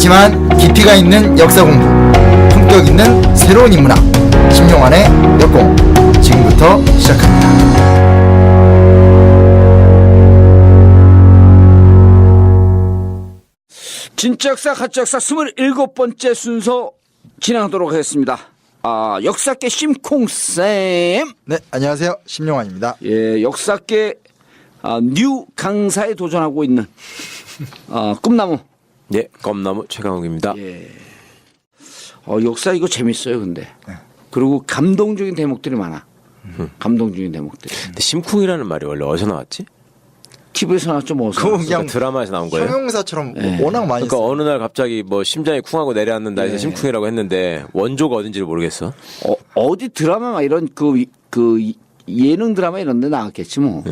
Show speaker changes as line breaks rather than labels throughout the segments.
짧지만 깊이가 있는 역사 공부, 품격 있는 새로운 인문학, 심용환의 역공 지금부터 시작합니다.
진짜 역사 가짜 역사 27번째 순서 진행하도록 하겠습니다. 역사계 심콩쌤.
네, 안녕하세요. 심용환입니다.
예, 역사계 뉴 강사에 도전하고 있는 꿈나무.
네, 껌나무 최강욱입니다.
예. 역사 이거 재밌어요, 근데. 그리고 감동적인 대목들이 많아. 감동적인 대목들이.
근데 심쿵이라는 말이 원래 어디서 나왔지?
TV에서 나왔죠, 뭐.
그거 그냥
그러니까 드라마에서 나온 거예요?
형용사처럼
네.
워낙 많이
그러니까
써요.
어느 날 갑자기 뭐 심장이 쿵하고 내려앉는다 해서
네.
심쿵이라고 했는데 원조가 어딘지를 모르겠어.
어디 드라마 막 이런 예능 드라마 이런 데 나왔겠지 뭐.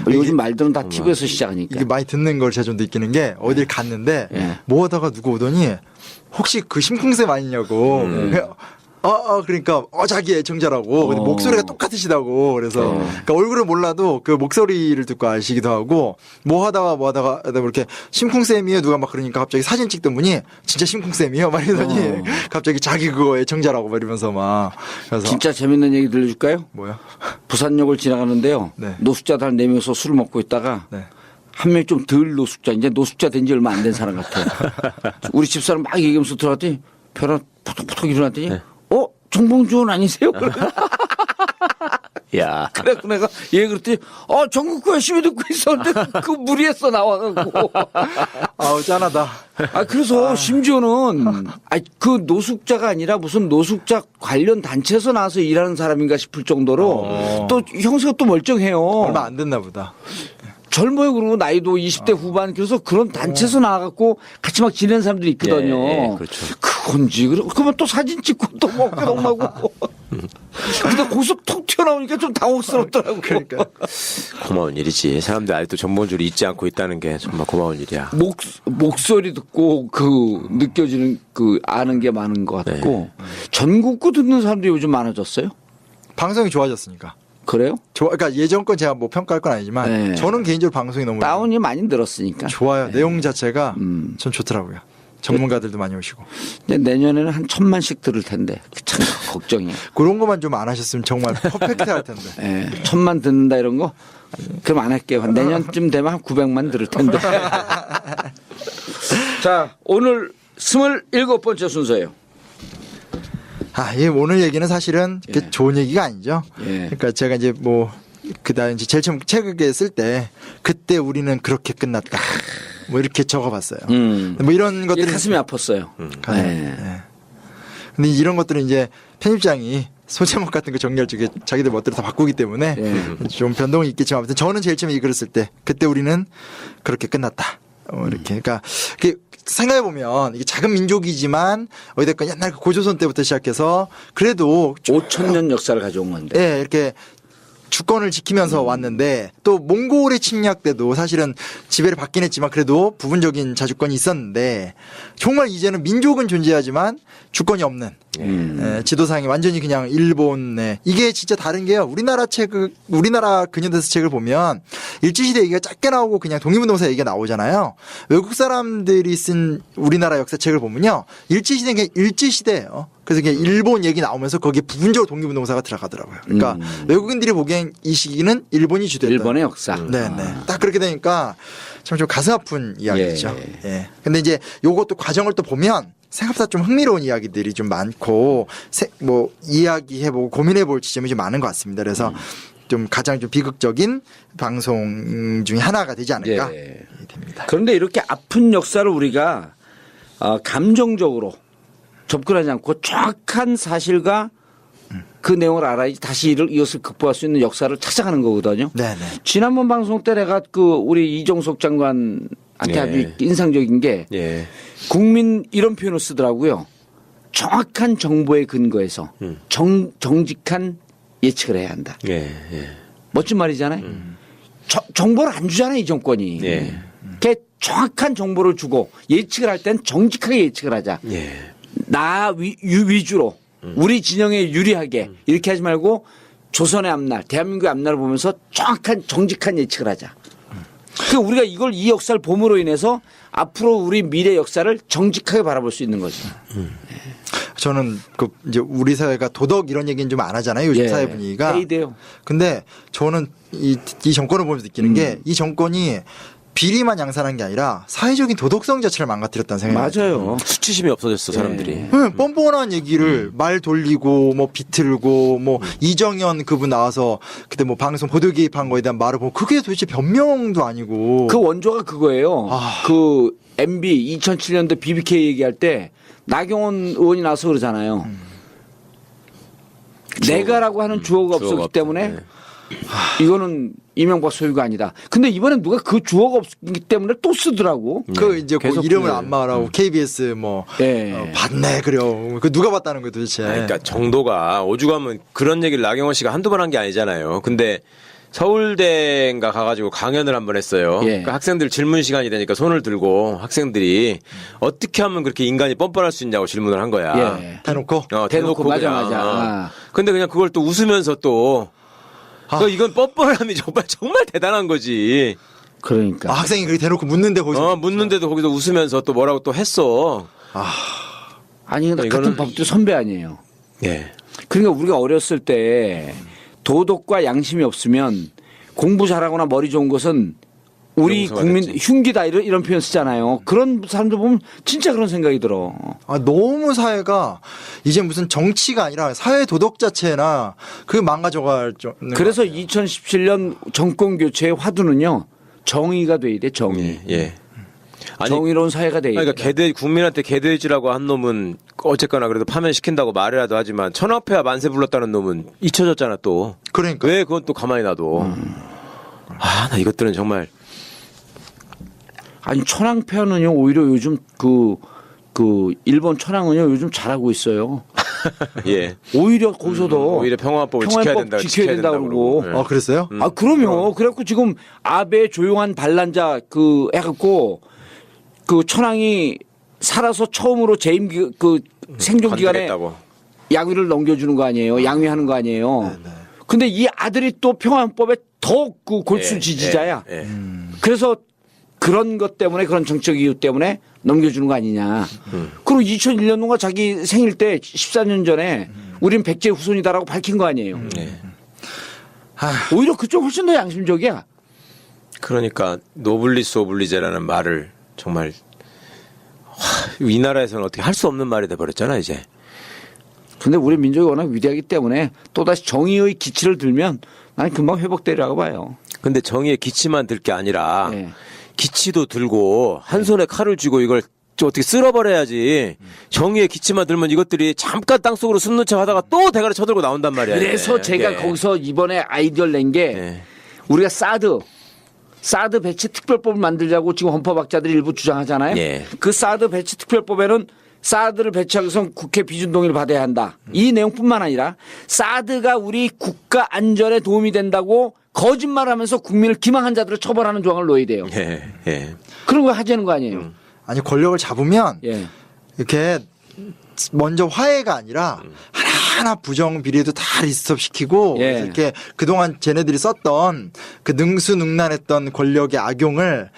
뭐 요즘 말들은 다 TV에서 시작하니까.
이게 많이 듣는 걸 제가 좀 느끼는 게 어딜 갔는데
예.
뭐 하다가 누구 오더니 혹시 그 심쿵쌤 아니냐고. 그러니까 자기 애청자라고. 근데 목소리가 똑같으시다고. 그래서 그러니까 얼굴을 몰라도 그 목소리를 듣고 아시기도 하고 뭐 하다가 이렇게 심쿵쌤이에요 누가 막 그러니까 갑자기 사진 찍던 분이 진짜 심쿵쌤이에요 막 이러더니 갑자기 자기 그거 애청자라고 막 이러면서 막 그래서
진짜 재밌는 얘기 들려줄까요?
뭐야?
부산역을 지나가는데요.
네.
노숙자들 한 4명이서 술을 먹고 있다가
네.
한 명이 좀 덜 노숙자, 이제 노숙자 된 지 얼마 안 된 사람 같아요. 우리 집사람 막 얘기하면서 들어갔더니 벼랑 푸덕푸덕 일어났더니 정봉주원 아니세요?
야,
그래 내가 얘 그랬더니 전국구 열심히 듣고 있었는데 그 무리했어 나와가지고.
아우 짠하다.
그래서 심지어는 그 노숙자가 아니라 무슨 노숙자 관련 단체에서 나와서 일하는 사람인가 싶을 정도로 또 형세가 또 멀쩡해요.
얼마 안 됐나 보다.
젊어요. 그러고 나이도 20대 후반. 그래서 그런 단체에서 나와갖고 같이 막 지내는 사람들이 있거든요.
예, 그렇죠.
그건지. 그러면 또 사진 찍고 또 먹고 넘나고. 근데 거기서 톡 튀어나오니까 좀 당혹스럽더라고요.
그러니까.
고마운 일이지. 사람들 아직도 정보줄이 잊지 않고 있다는 게 정말 고마운 일이야.
목소리 듣고 느껴지는 아는 게 많은 것 같고. 전국구 듣는 사람들이 요즘 많아졌어요?
방송이 좋아졌으니까.
그래요?
그러니까 예전 건 제가 뭐 평가할 건 아니지만
네.
저는 개인적으로 방송이 너무
다운이 많이 늘었으니까.
좋아요. 내용 자체가 전 좋더라고요. 전문가들도 많이 오시고.
근데 내년에는 한 1000만씩 들을 텐데. 참 걱정이에요.
그런 것만 좀 안 하셨으면 정말 퍼펙트 할 텐데.
예, 1000만 듣는다 이런 거 그럼 안 할게요. 내년쯤 되면 한 900만 들을 텐데. 자, 오늘 27번째 순서예요.
예, 오늘 얘기는 사실은 그렇게 좋은 얘기가 아니죠.
예.
그러니까 제가 이제 뭐 그다음 이제 제일 처음 책을 쓸 때 그때 우리는 그렇게 끝났다. 뭐 이렇게 적어봤어요. 뭐 이런
이게
것들이
가슴이 아팠어요. 예.
근데 이런 것들은 이제 편집장이 소제목 같은 거 정리할 적에 자기들 멋대로 다 바꾸기 때문에 좀 변동이 있겠지만 아무튼 저는 제일 처음에 이 글을 쓸 때 그때 우리는 그렇게 끝났다. 이렇게 그러니까 생각해 보면 이게 작은 민족이지만 어디됐건 옛날 고조선 때부터 시작해서 그래도
5000년 역사를 가져온 건데.
예, 이렇게 주권을 지키면서 왔는데 또 몽골의 침략 때도 사실은 지배를 받긴 했지만 그래도 부분적인 자주권이 있었는데 정말 이제는 민족은 존재하지만 주권이 없는 지도상이 완전히 그냥 일본에 이게 진짜 다른 게요. 우리나라 근현대사 책을 보면 일제시대 얘기가 짧게 나오고 그냥 독립운동사 얘기가 나오잖아요. 외국 사람들이 쓴 우리나라 역사책을 보면요. 일제시대는 그냥 일제시대예요. 그래서 그냥 일본 얘기 나오면서 거기에 부분적으로 독립운동사가 들어가더라고요. 그러니까 외국인들이 보기엔 이 시기는 일본이 주도했다.
일본의 역사.
네네. 딱 그렇게 되니까 참 좀 가슴 아픈 이야기죠. 예. 근데 이제 요것도 과정을 또 보면 생각보다 좀 흥미로운 이야기들이 좀 많고 뭐 이야기해보고 고민해볼 지점이 좀 많은 것 같습니다. 그래서 좀 가장 좀 비극적인 방송 중에 하나가 되지 않을까 됩니다.
그런데 이렇게 아픈 역사를 우리가 감정적으로 접근하지 않고 정확한 사실과 그 내용을 알아야지 다시 이것을 극복할 수 있는 역사를 찾아가는 거거든요.
네네.
지난번 방송 때 내가 우리 이종석 장관한테 아주 인상적인 게 국민 이런 표현을 쓰더라고요. 정확한 정보에 근거해서 정직한 예측을 해야 한다. 멋진 말이잖아요. 정보를 안 주잖아요, 이 정권이. 정확한 정보를 주고 예측을 할 땐 정직하게 예측을 하자. 나 위주로 우리 진영에 유리하게 이렇게 하지 말고 조선의 앞날, 대한민국의 앞날을 보면서 정확한 정직한 예측을 하자. 그러니까 우리가 이 역사를 봄으로 인해서 앞으로 우리 미래 역사를 정직하게 바라볼 수 있는 거죠.
저는 그 이제 우리 사회가 도덕 이런 얘기는 좀 안 하잖아요. 요즘
예.
사회 분위기가.
회의돼요.
근데 저는 이 정권을 보면서 느끼는 게 이 정권이 비리만 양산한 게 아니라 사회적인 도덕성 자체를 망가뜨렸다는 생각이 들어요.
맞아요.
수치심이 없어졌어 사람들이.
네, 뻔뻔한 얘기를 말 돌리고 뭐 비틀고 뭐 이정현 그분 나와서 그때 뭐 방송 보도 개입한 거에 대한 말을 보고 그게 도대체 변명도 아니고
그 원조가 그거예요. 그 MB 2007년도 BBK 얘기할 때 나경원 의원이 나와서 그러잖아요. 내가라고 하는 주어가 없었기
없다.
때문에
네.
이거는 이명박 소유가 아니다. 근데 이번엔 누가 그 주어가 없기 때문에 또 쓰더라고.
그 이제 그
계속
이름을
그-
안 말하고 KBS 뭐
예.
봤네 그래요. 그 누가 봤다는 거예요 도대체.
그러니까 정도가 오죽하면 그런 얘기를 나경원 씨가 한두 번 한 게 아니잖아요. 근데 서울대인가 가가지고 강연을 한번 했어요.
예.
그러니까 학생들 질문 시간이 되니까 손을 들고 학생들이 어떻게 하면 그렇게 인간이 뻔뻔할 수 있냐고 질문을 한 거야.
예.
대놓고
대놓고 맞아,
그냥.
맞아. 아.
근데 그냥 그걸 또 웃으면서 또 이건 뻔뻔함이 정말 대단한 거지.
그러니까.
학생이 그렇게 대놓고 묻는데 거기서
묻는데도 거기서 웃으면서 또 뭐라고 또 했어.
아니 근데 같은
이거는-
법도 선배 아니에요.
예.
그러니까 우리가 어렸을 때 도덕과 양심이 없으면 공부 잘하거나 머리 좋은 것은 우리
용서가
국민
됐지.
흉기다 이런 표현 쓰잖아요. 그런 사람들 보면 진짜 그런 생각이 들어.
너무 사회가 이제 무슨 정치가 아니라 사회 도덕 자체나 그 망가져갈 좀.
그래서 2017년 정권 교체의 화두는요. 정의가 돼야 돼. 정의.
예. 아니,
정의로운 사회가 돼야 돼.
그러니까 국민한테 개돼지라고 한 놈은 어쨌거나 그래도 파면시킨다고 말이라도 하지만 천하패와 만세 불렀다는 놈은 잊혀졌잖아 또.
그러니까.
왜 그건 또 가만히 놔둬. 나 이것들은 정말.
아니 천황폐하는요 오히려 요즘 그 일본 천황은요 요즘 잘하고 있어요.
예.
오히려 거기서도
오히려 평화법을 지켜야 된다.
지켜야 된다 그러고.
예.
그랬어요?
아 그럼요. 그래갖고 지금 아베 조용한 반란자 그 해갖고 그 천황이 살아서 처음으로 재임 그 생존 기간에
건드렸다고.
양위를 넘겨주는 거 아니에요. 양위하는 거 아니에요. 근데 이 아들이 또 평화법에 더 그 골수
예,
지지자야.
예, 예.
그래서 그런 것 때문에 그런 정책 이유 때문에 넘겨주는 거 아니냐. 그리고 2001년도가 자기 생일 때 14년 전에 우린 백제 후손이다라고 밝힌 거 아니에요.
예.
오히려 그쪽 훨씬 더 양심적이야.
그러니까 노블리스 오블리제라는 말을 정말 이 나라에서는 어떻게 할 수 없는 말이 돼버렸잖아 이제.
근데 우리 민족이 워낙 위대하기 때문에 또다시 정의의 기치를 들면 나는 금방 회복되리라고 봐요.
근데 정의의 기치만 들 게 아니라
네.
기치도 들고 한 손에 칼을 쥐고 이걸 좀 어떻게 쓸어버려야지. 정의의 기치만 들면 이것들이 잠깐 땅속으로 숨 놓쳐 하다가 또 대가리 쳐들고 나온단 말이야.
그래서
이게.
제가
예.
거기서 이번에 아이디어를 낸 게
예.
우리가 사드 배치 특별법을 만들자고 지금 헌법학자들이 일부 주장하잖아요.
예.
그 사드 배치 특별법에는 사드를 배치하기 위해선 국회 비준 동의를 받아야 한다. 이 내용뿐만 아니라 사드가 우리 국가 안전에 도움이 된다고 거짓말하면서 국민을 기망한 자들을 처벌하는 조항을 넣어야 돼요.
예. 예.
그런 거 하자는 거 아니에요.
아니 권력을 잡으면
예.
이렇게 먼저 화해가 아니라 하나하나 부정 비리도 다 리스트업 시키고
예.
그래서 이렇게 그동안 쟤네들이 썼던 그 능수능란했던 권력의 악용을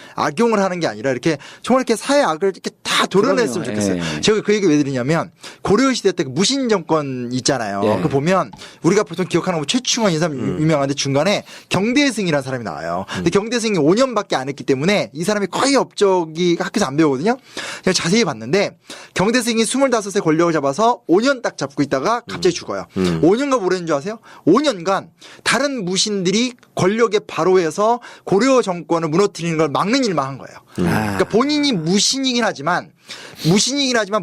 하는 게 아니라 이렇게 정말 이렇게 사회 악을 이렇게 다 도려냈으면
그럼요.
좋겠어요.
예.
제가 그 얘기 왜 드리냐면 고려시대 때 그 무신 정권 있잖아요.
예.
그 보면 우리가 보통 기억하는 거 최충원 이 사람 유명한데 중간에 경대승이라는 사람이 나와요. 근데 경대승이 5년밖에 안 했기 때문에 이 사람이 거의 업적이 학교에서 안 배우거든요. 그냥 자세히 봤는데 경대승이 25세 권력을 잡아서 5년 딱 잡고 있다가 갑자기 죽어요. 5년간 뭐 했는 줄 아세요? 5년간 다른 무신들이 권력에 바로해서 고려 정권을 무너뜨리는 걸 막는 일만 한 거예요. 그러니까 본인이 무신이긴 하지만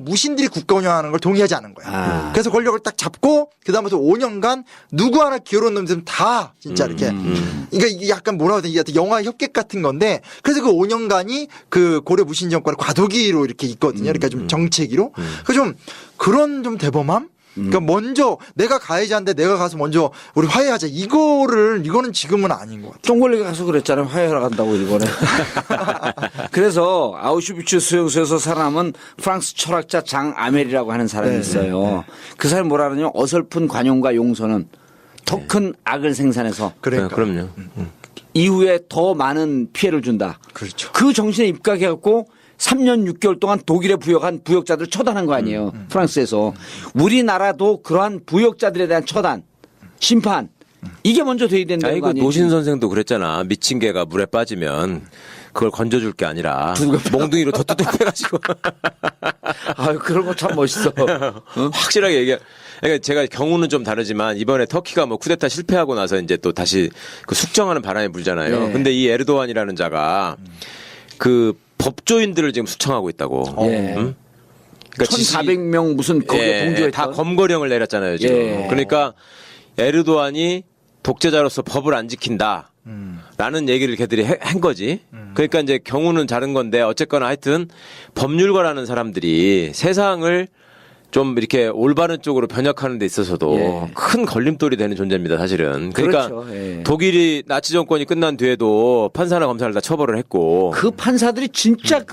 무신들이 국가 운영하는 걸 동의하지 않은 거예요. 그래서 권력을 딱 잡고 그다음부터 5년간 누구 하나 기어로운 놈들은 다 진짜 이렇게 그러니까 이게 약간 뭐라고 해야 되나 영화 협객 같은 건데 그래서 그 5년간이 그 고려 무신 정권의 과도기로 이렇게 있거든요. 그러니까 좀 정체기로. 그 좀 그런 좀 대범함? 그러니까 먼저 내가 가해자인데 내가 가서 먼저 우리 화해하자 이거는 지금은 아닌 것 같아요.
쫑골리가 가서 그랬잖아요. 화해하러 간다고 일본에. 그래서 아우슈비츠 수용소에서 살아남은 프랑스 철학자 장 아멜이라고 하는 사람이 있어요. 그 사람이 뭐라 그러냐면 어설픈 관용과 용서는 더 큰 악을 생산해서
그러니까.
그럼요.
이후에 더 많은 피해를 준다.
그렇죠.
그 정신에 입각해갖고 3년 6개월 동안 독일에 부역한 부역자들을 처단한 거 아니에요. 프랑스에서. 우리나라도 그러한 부역자들에 대한 처단, 심판 이게 먼저 돼야 된다는 거
아이고
아니에요.
노신 선생도 그랬잖아. 미친 개가 물에 빠지면 그걸 건져줄 게 아니라 몽둥이로 더 뚜둑 빼가지고
아유, 그런 거 참 멋있어.
확실하게 얘기해. 그러니까 제가 경우는 좀 다르지만 이번에 터키가 뭐 쿠데타 실패하고 나서 이제 또 다시 그 숙정하는 바람이 불잖아요.
네.
근데 이 에르도안이라는 자가 그 법조인들을 지금 수청하고 있다고.
예.
응? 그러니까
1,400명 무슨 거기에 봉조했다.
다 검거령을 내렸잖아요, 지금.
예.
그러니까 에르도안이 독재자로서 법을 안 지킨다. 라는 얘기를 걔들이 한 거지. 그러니까 이제 경우는 다른 건데 어쨌거나 하여튼 법률가라는 사람들이 세상을 좀 이렇게 올바른 쪽으로 변혁하는 데 있어서도
예.
큰 걸림돌이 되는 존재입니다, 사실은. 그러니까
그렇죠. 예.
독일이 나치 정권이 끝난 뒤에도 판사나 검사를 다 처벌을 했고.
그 판사들이 진짜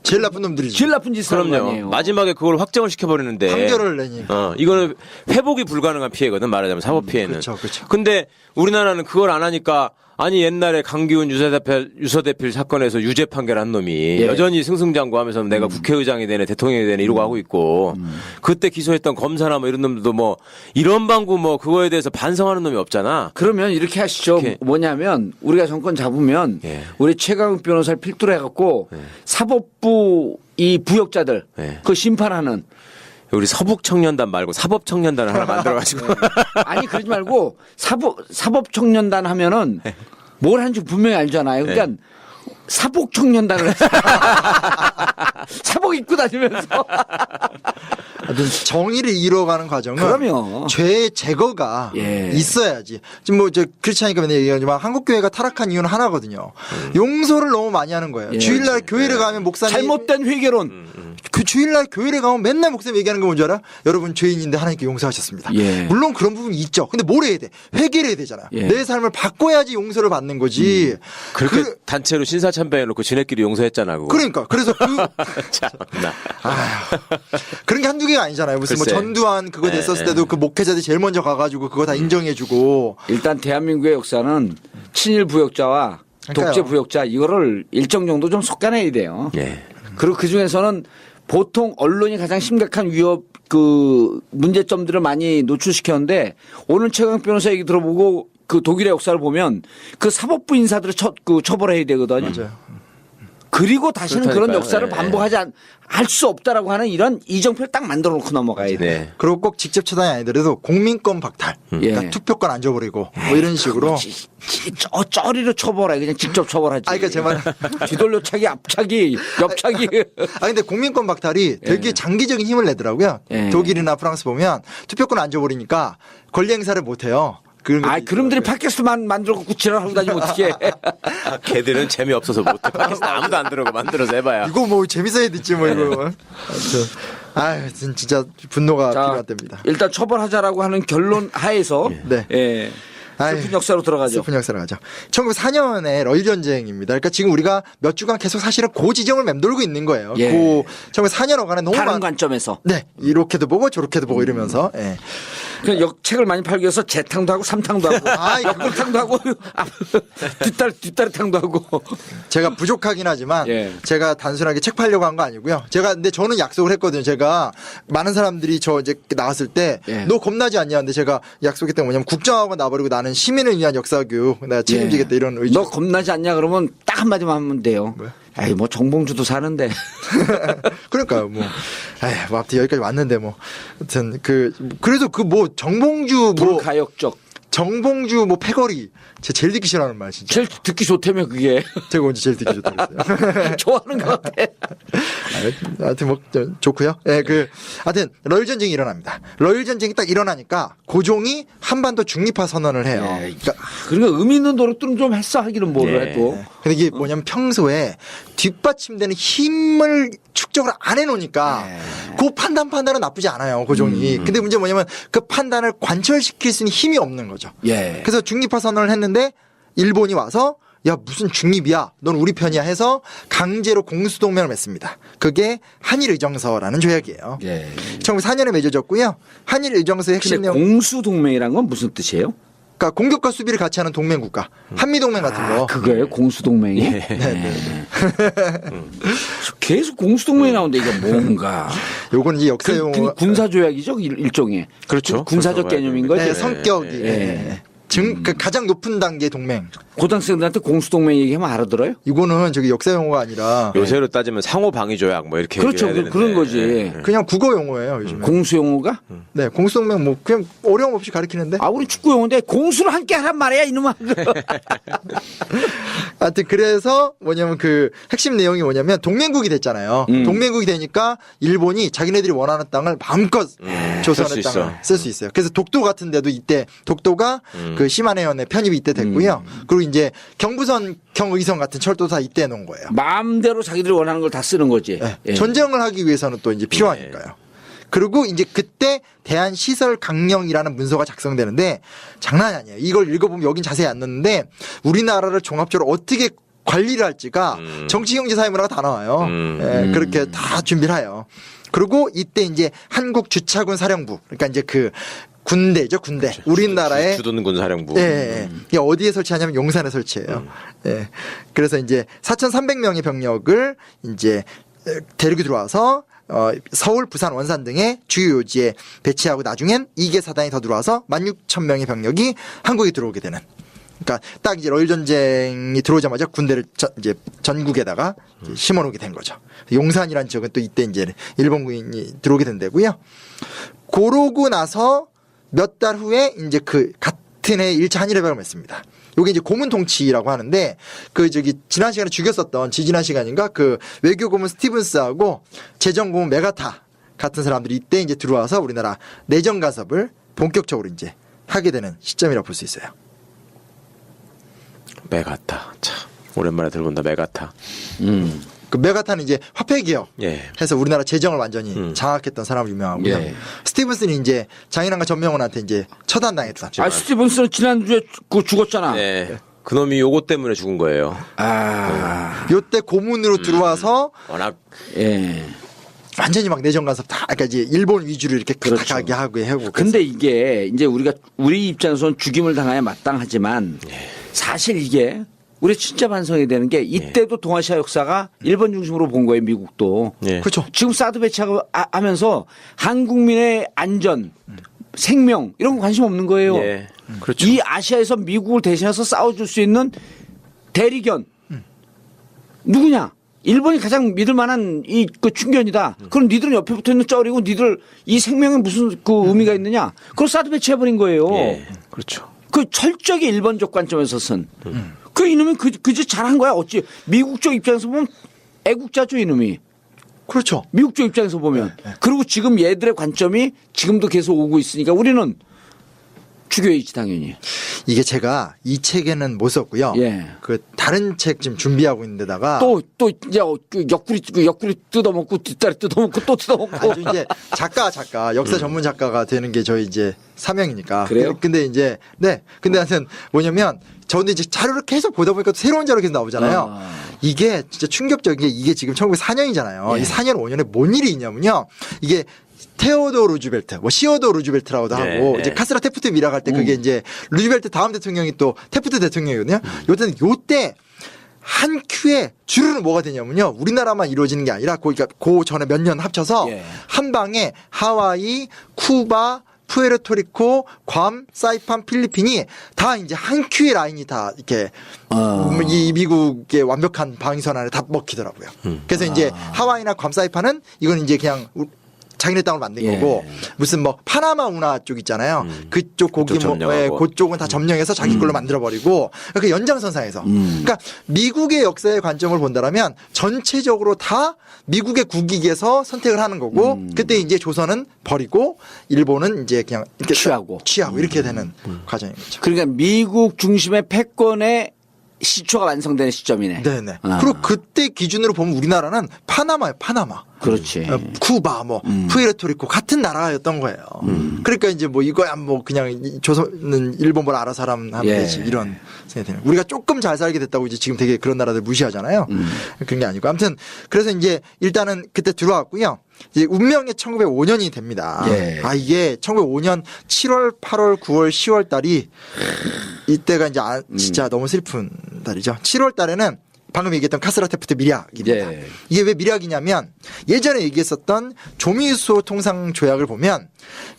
제일 나쁜 놈들이지.
제일 나쁜 짓을 한 거
그럼요.
아니에요.
마지막에 그걸 확정을 시켜버리는데.
판결을 내니까.
이거는 회복이 불가능한 피해거든, 말하자면 사법 피해는.
그렇죠, 그렇죠.
근데 우리나라는 그걸 안 하니까 아니 옛날에 강기훈 유서대필 사건에서 유죄 판결한 놈이
예.
여전히 승승장구하면서 내가 국회의장이 되네 대통령이 되네 이러고 하고 있고 그때 기소했던 검사나 뭐 이런 놈들도 뭐 이런 방구 뭐 그거에 대해서 반성하는 놈이 없잖아.
그러면 이렇게 하시죠.
이렇게.
뭐냐면 우리가 정권 잡으면
예.
우리 최강욱 변호사를 필두로 해갖고 사법부 이 부역자들
예.
그 심판하는
우리 서북청년단 말고 사법청년단을 하나 만들어가지고
아니 그러지 말고 사법청년단 하면은 뭘 하는지 분명히 알잖아요. 그러니까 사복청년단을 해서 사복 입고 다니면서
하여튼 정의를 이뤄가는 과정은
그럼요.
죄의 제거가
예.
있어야지. 지금 뭐 저 그렇지 않으니까 맨날 얘기하지만 한국 교회가 타락한 이유는 하나거든요. 용서를 너무 많이 하는 거예요.
예.
주일날 교회를 가면 목사님
잘못된 회계론
그 주일날 교회를 가면 맨날 목사님 얘기하는 거 뭔지 알아? 여러분 죄인인데 하나님께 용서하셨습니다.
예.
물론 그런 부분이 있죠. 근데 뭘 해야 돼? 회개를 해야 되잖아요.
예.
내 삶을 바꿔야지 용서를 받는 거지.
그렇게 단체로 신사참배해놓고 지네끼리 용서했잖아. 그거.
그러니까 그래서
참나.
그런 게 한두 개가 아니잖아요. 무슨
글쎄.
뭐 전두환 그거 됐었을 때도 그 목회자들이 제일 먼저 가가지고 그거 다 인정해주고.
일단 대한민국의 역사는 친일 부역자와
그러니까요.
독재 부역자 이거를 일정 정도 좀 솎아내야 돼요.
예.
그리고 그 중에서는 보통 언론이 가장 심각한 위협 그 문제점들을 많이 노출시켰는데 오늘 최강 변호사 얘기 들어보고 그 독일의 역사를 보면 그 사법부 인사들을 처벌해야 되거든요.
맞아요.
그리고 다시는 그런
그렇다니까요.
역사를
네.
반복하지 할 수 없다라고 하는 이런 이정표를 딱 만들어 놓고 넘어가야 돼요.
네.
그리고 꼭 직접 처단이 아니더라도 공민권 박탈. 그러니까
예.
투표권 안 줘버리고 뭐 이런 식으로.
쩌리로 처벌해. 그냥 직접 처벌하지.
아, 그러니까 제 말.
뒤돌려차기, 앞차기, 옆차기.
아 근데 공민권 박탈이 되게 장기적인 힘을 내더라고요.
예.
독일이나 프랑스 보면 투표권 안 줘버리니까 권리 행사를 못 해요. 그런 것도
그놈들이 팟캐스트만 만들고 지랄하고 다니면 어떡해.
걔들은 재미없어서 못해. 팟캐스트 아무도 안 들어고 만들어서 해봐야.
이거 뭐 재밌어야 듣지 뭐 이거. 아유 진짜 분노가 필요할 때입니다.
일단 처벌하자라고 하는 결론 하에서
네.
예. 슬픈
아유,
역사로 들어가죠.
슬픈 역사로 가죠. 1904년에 러일 전쟁입니다. 그러니까 지금 우리가 몇 주간 계속 사실은 고 지점을 맴돌고 있는 거예요.
예.
고 1904년 어간에 너무
다른 관점에서.
네 이렇게도 보고 저렇게도 보고 이러면서. 예.
그 책을 많이 팔기 위해서 재탕도 하고 삼탕도 하고
아이,
옆구탕도 하고 뒷다리 탕도 하고.
제가 부족하긴 하지만
예.
제가 단순하게 책 팔려고 한 거 아니고요. 근데 저는 약속을 했거든요. 제가 많은 사람들이 저 이제 나왔을 때 너
예.
겁나지 않냐? 근데 제가 약속했던 게 뭐냐면 국정학원 나버리고 나는 시민을 위한 역사 교육 내가 책임지겠다 이런 의지.
너 겁나지 않냐 그러면 딱 한마디만 하면 돼요. 에이 뭐 정봉주도 사는데.
그러니까 뭐 아무튼 여기까지 왔는데 뭐 아무튼 그래도 그 뭐 정봉주 뭐
불가역적.
정봉주 뭐 패거리 제가 제일 듣기 싫어하는 말 진짜.
제일 듣기 좋다며 그게.
제가 언제 제일 듣기 좋다고 했어요.
좋아하는 것 같아.
하여튼 뭐 좋고요. 예, 하여튼 러일 전쟁이 일어납니다. 러일 전쟁이 딱 일어나니까 고종이 한반도 중립화 선언을 해요.
예. 그러니까 의미 있는 노력들은 좀 했어 하기는 뭐를
예.
해도.
근데 이게 뭐냐면 평소에 뒷받침되는 힘을 축적을 안 해놓으니까 그 판단은 나쁘지 않아요. 고종이. 근데 문제 뭐냐면 그 판단을 관철시킬 수 있는 힘이 없는 거죠.
예.
그래서 중립화 선언을 했는데 일본이 와서 야 무슨 중립이야 넌 우리 편이야 해서 강제로 공수동맹을 맺습니다. 그게 한일의정서라는 조약이에요.
예.
1904년에 맺어졌고요. 한일의정서의 핵심
근데
내용
공수동맹이란 건 무슨 뜻이에요?
그러니까 공격과 수비를 같이 하는 동맹 국가, 한미 동맹 같은 거.
그거예요? 공수동맹이?
네.
계속 공수동맹이 나오는데 이게 뭔가.
요거는 이제 역사 용어.
군사조약이죠? 일종의.
그렇죠.
군사적 개념인 거죠?
네, 성격이.
예.
네. 그 가장 높은 단계의 동맹.
고등학생들한테 공수동맹 얘기하면 알아들어요?
이거는 저기 역사 용어가 아니라
요새로 따지면 상호 방위 조약 뭐 이렇게
그렇죠.
얘기해야 되는데.
그런 거지.
그냥 국어 용어예요, 요즘에.
공수용어가?
네, 공수동맹 뭐 그냥 어려움 없이 가르치는데.
아, 우리 축구용어인데 공수를 함께 하란 말이야, 이놈아.
하여튼 그래서 뭐냐면 그 핵심 내용이 뭐냐면 동맹국이 됐잖아요. 동맹국이 되니까 일본이 자기네들이 원하는 땅을 마음껏 조선의
쓸수
땅을 쓸 수 있어요. 그래서 독도 같은 데도 이때 독도가 그 시마네현에 편입이 이때 됐고요. 그리고 이제 경부선 경의선 같은 철도사 이때 놓은 거예요.
마음대로 자기들이 원하는 걸 다 쓰는 거지.
네.
예.
전쟁을 하기 위해서는 또 이제 필요하니까요. 그리고 이제 그때 대한시설강령이라는 문서가 작성되는데 장난이 아니에요. 이걸 읽어보면 여긴 자세히 안 넣는데 우리나라를 종합적으로 어떻게 관리를 할지가 정치, 경제, 사회문화가 다 나와요. 예, 그렇게 다 준비를 해요. 그리고 이때 이제 한국 주차군 사령부, 그러니까 이제 그 군대죠, 군대.
그렇죠.
우리나라의
주둔군 사령부.
예, 예. 이게 어디에 설치하냐면 용산에 설치해요. 예. 그래서 이제 4,300명의 병력을 이제 데리고 들어와서 서울, 부산, 원산 등의 주요 요지에 배치하고 나중엔 2개 사단이 더 들어와서 16,000명의 병력이 한국에 들어오게 되는. 그러니까 딱 이제 러일 전쟁이 들어오자마자 군대를 이제 전국에다가 이제 심어놓게 된 거죠. 용산이라는 지역은 또 이때 이제 일본군이 들어오게 된 데고요. 그러고 나서 몇 달 후에 이제 그 같은 해 1차 한일협약을 맺습니다. 요게 이제 고문 통치라고 하는데 그 저기 지난 시간에 죽였었던 지지난 시간인가 그 외교 고문 스티븐스하고 재정 고문 메가타 같은 사람들이 이때 이제 들어와서 우리나라 내정 간섭을 본격적으로 이제 하게 되는 시점이라고 볼 수 있어요.
메가타. 참 오랜만에 들어본다. 메가타.
그 메가타는 이제 화폐 기업
예.
해서 우리나라 재정을 완전히 장악했던 사람으로 유명하고요.
예.
스티븐슨이 이제 장인환과 전명훈한테 이제 처단당했던.
아, 스티븐스는 지난주에 그 죽었잖아.
예. 그놈이 요거 때문에 죽은 거예요.
아.
요때 고문으로 들어와서
워낙
예.
완전히 막 내정 간섭 다, 그러니까 이제 일본 위주로 이렇게
그렇죠.
가게 하고.
근데 이게 이제 우리 입장에서는 죽임을 당해야 마땅하지만 사실 이게 우리 진짜 반성해야 되는 게 이때도 동아시아 역사가 일본 중심으로 본 거예요, 미국도.
예.
그렇죠.
지금 사드 배치하면서 한국민의 안전, 생명 이런 거 관심 없는 거예요.
예. 그렇죠.
이 아시아에서 미국을 대신해서 싸워줄 수 있는 대리견 누구냐? 일본이 가장 믿을 만한 그 충견이다. 그럼 니들은 옆에 붙어 있는 쩌리고 니들 이 생명에 무슨 그 의미가 있느냐? 그걸 사드 배치해버린 거예요.
예. 그렇죠.
그 철저하게 일본적 관점에서 쓴. 그 이놈이 그저 잘한 거야. 어찌 미국 쪽 입장에서 보면 애국자죠, 이놈이.
그렇죠.
미국 쪽 입장에서 보면. 그리고 지금 얘들의 관점이 지금도 계속 오고 있으니까 우리는 죽여야지 당연히.
이게 제가 이 책에는 못 썼고요.
예.
그 다른 책 지금 준비하고 있는데다가
또 이제 그 옆구리 뜯어먹고 뒷다리 뜯어먹고 또 뜯어먹고.
아주 이제 작가 역사 전문 작가가 되는 게 저희 이제 사명이니까.
그래요?
근데 이제 네. 근데 하여튼 뭐냐면 저는 이제 자료를 계속 보다 보니까 또 새로운 자료가 계속 나오잖아요. 이게 진짜 충격적인 게 이게 지금 1904년이잖아요.
예.
이 4년 5년에 뭔 일이 있냐면요. 이게 테오도 루즈벨트, 뭐 시어도 루즈벨트라고도 하고
예.
이제 카스라 테프트 미라갈 때 그게 이제 루즈벨트 다음 대통령이 또 테프트 대통령이거든요. 요때 한 큐에 주르르 뭐가 되냐면요. 우리나라만 이루어지는 게 아니라 그 전에 몇 년 합쳐서
예.
한 방에 하와이, 쿠바, 푸에르토리코, 괌, 사이판, 필리핀이 다 이제 한 큐의 라인이 다 이렇게 이 미국의 완벽한 방위선 안에 다 먹히더라고요. 그래서 이제 하와이나 괌, 사이판은 이건 이제 그냥 자기네 땅을 만든
예.
거고 무슨 뭐 파나마 운하 쪽 있잖아요. 그쪽 고기
그쪽 점령하고.
그쪽은 다 점령해서 자기 걸로 만들어 버리고 그 연장선상에서. 그러니까 미국의 역사의 관점을 본다라면 전체적으로 다 미국의 국익에서 선택을 하는 거고 그때 이제 조선은 버리고 일본은 이제 그냥 이렇게
취하고
이렇게 되는 과정인 거죠.
그러니까 미국 중심의 패권의 시초가 완성되는 시점이네.
네네. 그리고 그때 기준으로 보면 우리나라는 파나마예요, 파나마.
그렇지.
쿠바, 뭐 푸에르토리코 같은 나라였던 거예요. 그러니까 이제 뭐 이거야 뭐 그냥 조선은 일본 뭘 알아서 하면
예.
되지 이런 생각이 드는. 우리가 조금 잘 살게 됐다고 이제 지금 되게 그런 나라들 무시하잖아요. 그런 게 아니고 아무튼 그래서 이제 일단은 그때 들어왔고요. 이제 운명의 1905년이 됩니다.
예.
아 이게 1905년 7월, 8월, 9월, 10월 달이 이때가 이제 진짜 너무 슬픈 달이죠. 7월 달에는 방금 얘기했던 카스라 테프트 미략입니다.
예.
이게 왜 미략이냐면 예전에 얘기했었던 조미수 통상 조약을 보면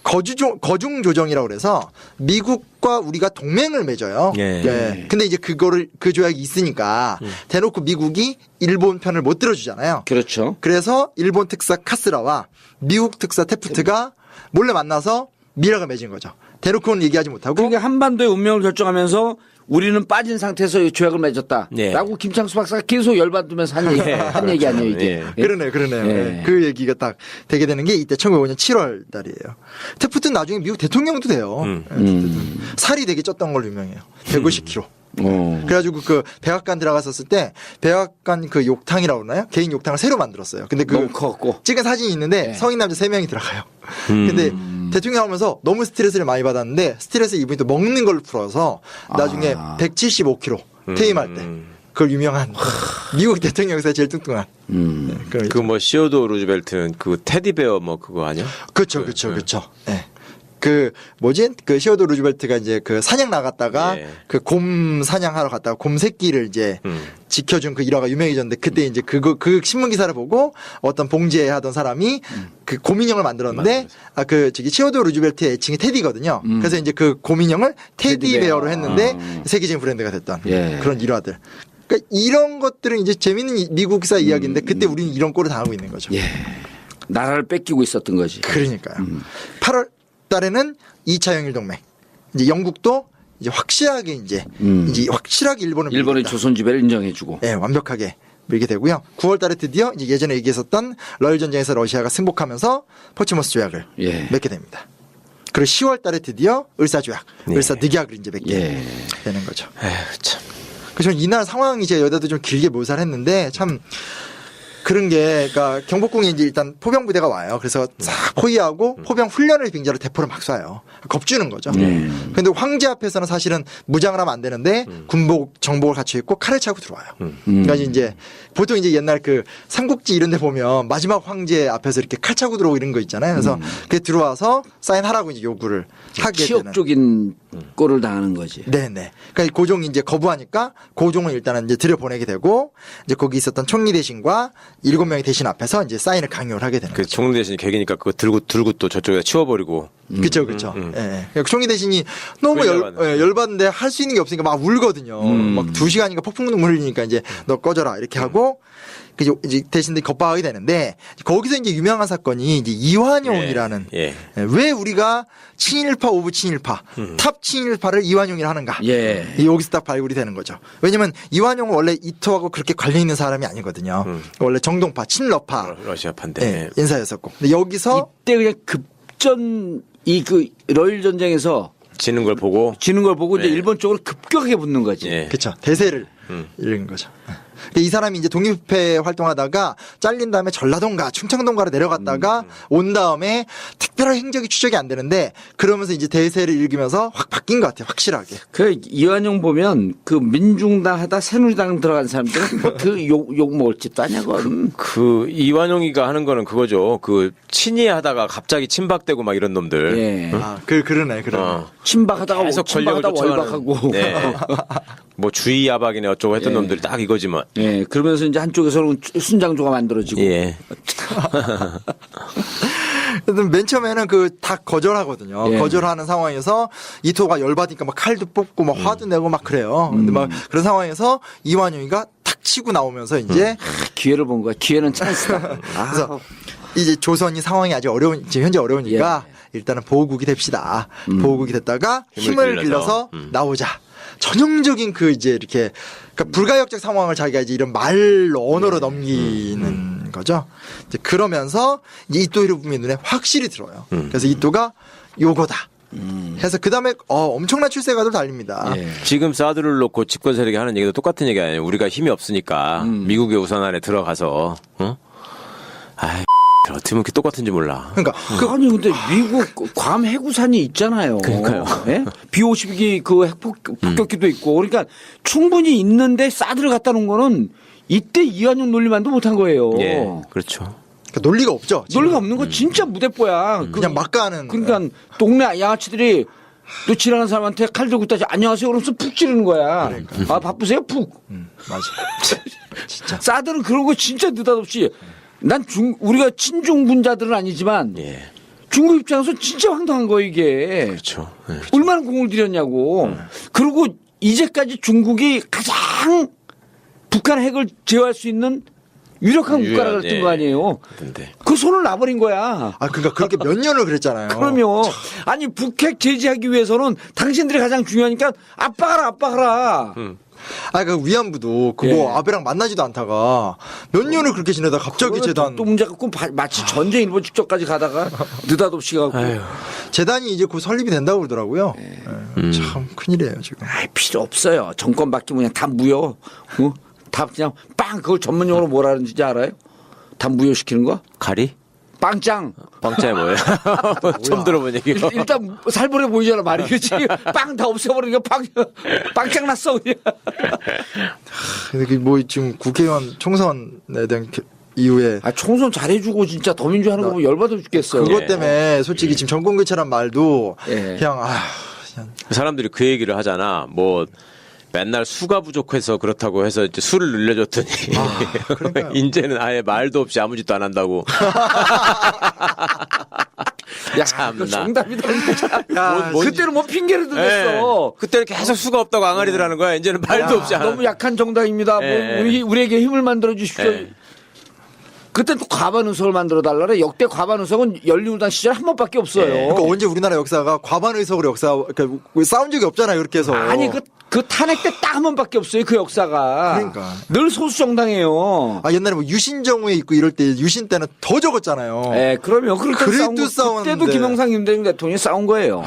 거중 조정이라고 그래서 미국과 우리가 동맹을 맺어요.
예.
근데 이제 그 조약이 있으니까 대놓고 미국이 일본 편을 못 들어주잖아요.
그렇죠.
그래서 일본 특사 카스라와 미국 특사 테프트가 몰래 만나서 미략을 맺은 거죠. 대놓고는 얘기하지 못하고.
그러니까 한반도의 운명을 결정하면서 우리는 빠진 상태에서 이 조약을 맺었다.
예.
라고 김창수 박사가 계속 열받으면서 한 얘기 아니에요, 이게.
예.
그러네요.
예.
그 얘기가 딱 되게 되는 게 이때 1905년 7월 달이에요. 테프트는 나중에 미국 대통령도 돼요. 살이 되게 쪘던 걸로 유명해요. 150kg. 그래가지고 그 백악관 들어갔었을 때 백악관 그 욕탕이라고 그러나요? 개인 욕탕을 새로 만들었어요. 근데 그
너무 커갖고.
찍은 사진이 있는데
네.
성인 남자 3명이 들어가요. 근데 대통령 하면서 너무 스트레스를 많이 받았는데 스트레스 이분이 또 먹는 걸 풀어서 나중에 175kg 퇴임할 때 그걸 유명한 미국 대통령에서 제일 뚱뚱한. 네,
그 뭐 시어도 루즈벨트는 그 테디베어 뭐 그거 아니야?
그렇죠. 네. 그 뭐지? 그 시어도 루즈벨트가 이제 그 사냥 나갔다가
예.
그 곰 사냥하러 갔다가 곰 새끼를 이제 지켜준 그 일화가 유명해졌는데 그때 이제 그 신문 기사를 보고 어떤 봉제하던 사람이 그 곰인형을 만들었는데 시어도 루즈벨트의 애칭이 테디거든요. 그래서 이제 그 곰인형을 테디베어로 했는데 세계적인 브랜드가 됐던
예.
그런 일화들. 그러니까 이런 것들은 이제 재밌는 미국 기사 이야기인데 그때 우리는 이런 꼴을 당하고 있는 거죠.
예. 나라를 뺏기고 있었던 거지.
그러니까요. 8월 달에는 2차 영일 동맹. 이제 영국도 이제 확실하게 이제 확실하게 일본을
일본의
밀겠다.
조선 지배를 인정해주고.
네, 완벽하게 밀게 되고요. 9월 달에 드디어 이제 예전에 얘기했었던 러일 전쟁에서 러시아가 승복하면서 포츠모스 조약을
예.
맺게 됩니다. 그리고 10월 달에 드디어 을사 조약, 을사 늑약을 이제 맺게
예.
되는 거죠.
에휴, 참.
그래서 저는 이날 상황이 제가 여자도 좀 길게 묘사를 했는데 참 그런 게, 그러니까 경복궁에 이제 일단 포병 부대가 와요. 그래서 싹 포위하고 포병 훈련을 빙자로 대포를 막 쏴요. 겁주는 거죠. 근데 황제 앞에서는 사실은 무장을 하면 안 되는데 군복, 정복을 갖춰 입고 칼을 차고 들어와요. 그러니까 이제 보통 이제 옛날 그 삼국지 이런 데 보면 마지막 황제 앞에서 이렇게 칼 차고 들어오고 이런 거 있잖아요. 그래서 그게 들어와서 사인하라고 이제 요구를 하게 되는.
치욕적인 꼴을 당하는 거지.
네네. 그러니까 고종이 이제 거부하니까 고종을 일단은 이제 들여보내게 되고 이제 거기 있었던 총리 대신과 7명의 대신 앞에서 이제 사인을 강요를 하게 되는
그
거죠.
총리 대신 개기니까 그거 들고 또 저쪽에 치워버리고.
그렇죠. 예. 그러니까 총리 대신이 너무 열받는데 할 수 있는 게 없으니까 막 울거든요. 막 2시간인가 폭풍 눈물 흘리니까 이제 너 꺼져라 이렇게 하고 이제 대신들이 겁박하게 되는데 거기서 이제 유명한 사건이 이제 이완용이라는 왜 우리가 친일파 오브 친일파 탑 친일파를 이완용이라 하는가
예.
여기서 딱 발굴이 되는 거죠. 왜냐면 이완용은 원래 이토하고 그렇게 관련 있는 사람이 아니거든요. 원래 정동파 친러파
러시아 반대.
인사였었고 근데 여기서
이때 그냥 급전 그 러일 전쟁에서
지는 걸 보고.
이제 일본 쪽으로 급격하게 붙는 거지.
예.
그렇죠. 대세를 이룬 거죠. 이 사람이 이제 독립회 활동하다가 잘린 다음에 전라도인가 충청도인가로 내려갔다가 온 다음에 특별한 행적이 추적이 안 되는데 그러면서 이제 대세를 읽으면서 확 바뀐 것 같아요. 확실하게.
그 이완용 보면 그 민중당 하다 새누리당 들어간 사람들은 뭐 그 욕 먹을 짓도 아니고.
그 이완용이가 하는 거는 그거죠. 그 친이하다가 갑자기 친박되고 막 이런 놈들.
예.
그러네.
친박하다가
계속 권력을
월박하고.
쫓아가는. 네. 뭐 주의 야박이네 어쩌고 했던
예.
놈들이 딱 이거지만.
예. 그러면서 이제 한쪽에서는 순장조가 만들어지고.
예.
맨 처음에는 그 다 거절하거든요.
예.
거절하는 상황에서 이토가 열받으니까 막 칼도 뽑고 막 화도 내고 막 그래요. 근데 막 그런 상황에서 이완용이가 탁 치고 나오면서 이제
기회를 본 거야. 기회는 찬스다.
그래서 이제 조선이 상황이 아주 지금 현재 어려우니까 일단은 보호국이 됩시다. 보호국이 됐다가 힘을 빌려서 나오자. 전형적인 그 이제 이렇게 그러니까 불가역적 상황을 자기가 이제 이런 말로 언어로 넘기는 거죠. 이제 그러면서 이제 이토 히로부미의 눈에 확실히 들어요. 그래서 이토가 요거다. 해서 그 다음에 엄청난 출세가도 달립니다.
예.
지금 사드를 놓고 집권 세력이 하는 얘기도 똑같은 얘기 아니에요. 우리가 힘이 없으니까 미국의 우선 안에 들어가서 아이 어떻게 그렇게 똑같은지 몰라.
그러니까
아니 근데 미국 괌 해구산이 있잖아요.
그러니까요.
예? B-52기 그 핵폭격기도 있고 그러니까 충분히 있는데 사드를 갖다 놓은 거는 이때 이완용 논리만도 못한 거예요.
예, 그렇죠.
그러니까 논리가 없죠. 지금.
논리가 없는 거 진짜 무대뽀야.
그냥 막 가는.
그러니까 동네 양아치들이 또 지나가는 사람한테 칼 들고 있다 안녕하세요 그러면서 푹 찌르는 거야.
그러니까.
아 바쁘세요 푹.
맞아. 진짜.
사드는 그런 거 진짜 느닷없이 난 우리가 친중분자들은 아니지만
예,
중국 입장에서 진짜 황당한 거 이게.
그렇죠. 예.
얼마나 공을 들였냐고. 그리고 이제까지 중국이 가장 북한 핵을 제어할 수 있는 유력한 국가라 그랬던
예.
거 아니에요.
근데
그 손을 놔버린 거야.
아 그러니까 그렇게 몇 년을 그랬잖아요.
그러면 아니 북핵 제지하기 위해서는 당신들이 가장 중요하니까 압박하라.
아 그 위안부도 그거
예.
아베랑 만나지도 않다가 몇 년을 그렇게 지내다 갑자기 재단
또 문제가 꼭 마치 전쟁 일본 직전까지 가다가 느닷없이 가고.
재단이 이제 곧 설립이 된다고 그러더라고요. 예. 참 큰일이에요 지금.
아이, 필요 없어요. 정권 바뀌면 그냥 다 무효. 어? 다 그냥 빵 그걸 전문용어로 뭐라 하는지 알아요? 다 무효시키는 거?
가리?
빵짱.
빵짜야 뭐예요? 처음 들어본 얘기요.
일단 살벌해 보이잖아 말이 그렇지. 빵 다 없애버리니까 빵짱 났어 그냥.
근데 그뭐 지금 국회의원 총선에 대한 이후에
아 총선 잘해주고 진짜 더민주 하는 거 보면 열받아 죽겠어요.
그것 때문에 솔직히 지금 정권 교체란 말도
예.
그냥 그냥
사람들이 그 얘기를 하잖아. 뭐 맨날 수가 부족해서 그렇다고 해서 이제 술을 늘려줬더니
그러니까요.
이제는 아예 말도 없이 아무 짓도 안 한다고.
야,
참나.
그거 정답이다.
야,
그때는 뭐 핑계를 대겠어.
그때는 계속 수가 없다고 앙알이들 하는 거야. 이제는 말도 없이 안
너무 약한 정당입니다.
예.
뭐 우리에게 힘을 만들어 주십시오.
예.
그때 또 과반의석을 만들어 달라래. 역대 과반의석은 열린우리당 시절 한 번밖에 없어요.
그러니까 언제 우리나라 역사가 과반 의석으로 역사 싸운 적이 없잖아요. 그렇게 해서.
아니 그 탄핵 때 딱 한 번밖에 없어요. 그 역사가.
그러니까.
늘 소수 정당이에요.
옛날에 뭐 유신정우에 있고 이럴 때 유신 때는 더 적었잖아요.
예, 그러면 그럴 때
그래도
싸운 거,
싸웠는데.
그때도 김영삼 김대중 대통령이 싸운 거예요.